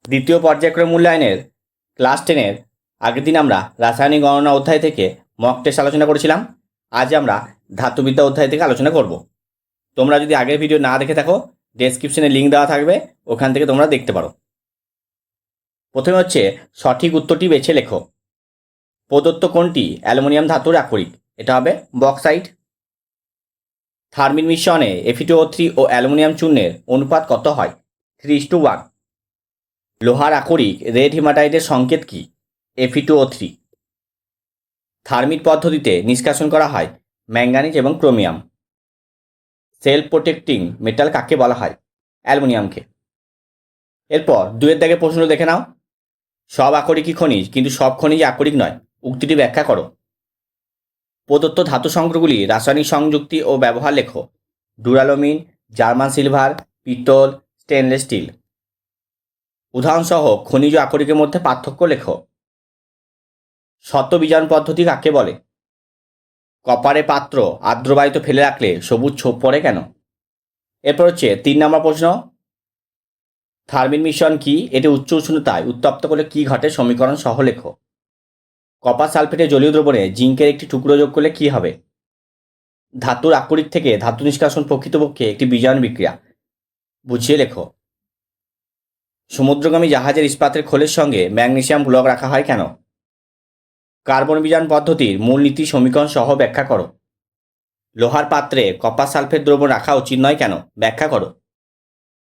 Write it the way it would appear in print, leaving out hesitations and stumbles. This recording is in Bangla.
দ্বিতীয় পর্যায়ক্রম মূল্যায়নের ক্লাস 10-এর আগের দিন আমরা রাসায়নিক গণনা অধ্যায় থেকে মক টেস্ট আলোচনা করেছিলাম। আজ আমরা ধাতুবিদ্যা অধ্যায় থেকে আলোচনা করব। তোমরা যদি আগের ভিডিও না দেখে থাকো, ডেসক্রিপশনে লিঙ্ক দেওয়া থাকবে, ওখান থেকে তোমরা দেখতে পারো। প্রথমে হচ্ছে সঠিক উত্তরটি বেছে লেখো। প্রদত্ত কোনটি অ্যালুমিনিয়াম ধাতুর আকরিক? এটা হবে বক্সাইট। থার্মিন মিশ্রণে Fe2O3 ও অ্যালুমিনিয়াম চূর্ণের অনুপাত কত হয়? 3:1। লোহার আকরিক রেড হিমাটাইটের সংকেত কি? Fe2O3। থার্মিট পদ্ধতিতে নিষ্কাশন করা হয় ম্যাঙ্গানিজ এবং ক্রোমিয়াম। সেলফ প্রোটেক্টিং মেটাল কাকে বলা হয়? অ্যালুমিনিয়ামকে। এরপর 2-এর দাগে প্রশ্ন দেখে নাও। সব আকরিকই খনিজ, কিন্তু সব খনিজ আকরিক নয়। উক্তিটি ব্যাখ্যা করো। প্রদত্ত ধাতু সংগ্রহগুলি রাসায়নিক সংযুক্তি ও ব্যবহার লেখো। ডুরালোমিন, জার্মান সিলভার, পিতল, স্টেনলেস স্টিল। উদাহরণসহ খনিজ ও আকরিকের মধ্যে পার্থক্য লেখো। শতবীজায়ন পদ্ধতি কাকে বলে? কপারে পাত্র আর্দ্রবায়ুতে ফেলে রাখলে সবুজ ছোপ পড়ে কেন? এরপর হচ্ছে 3 নম্বর প্রশ্ন। থার্মিন মিশ্রণ কি? এটি উচ্চ উষ্ণতায় উত্তপ্ত করলে কি ঘটে? সমীকরণ সহ লেখো। কপার সালফেটে জলীয় দ্রবণে জিঙ্কের একটি টুকরো যোগ করলে কি হবে? ধাতুর আকরিক থেকে ধাতু নিষ্কাশন প্রকৃতপক্ষে একটি বীজাণু বিক্রিয়া। বুঝিয়ে লেখো। সমুদ্রগামী জাহাজের ইস্পাতের খোলের সঙ্গে ম্যাগনেসিয়াম ব্লক রাখা হয় কেন? কার্বন বীজাণু পদ্ধতির মূলনীতি সমীকরণ সহ ব্যাখ্যা করো। লোহার পাত্রে কপার সালফেট দ্রবণ রাখা উচিত নয় কেন? ব্যাখ্যা করো।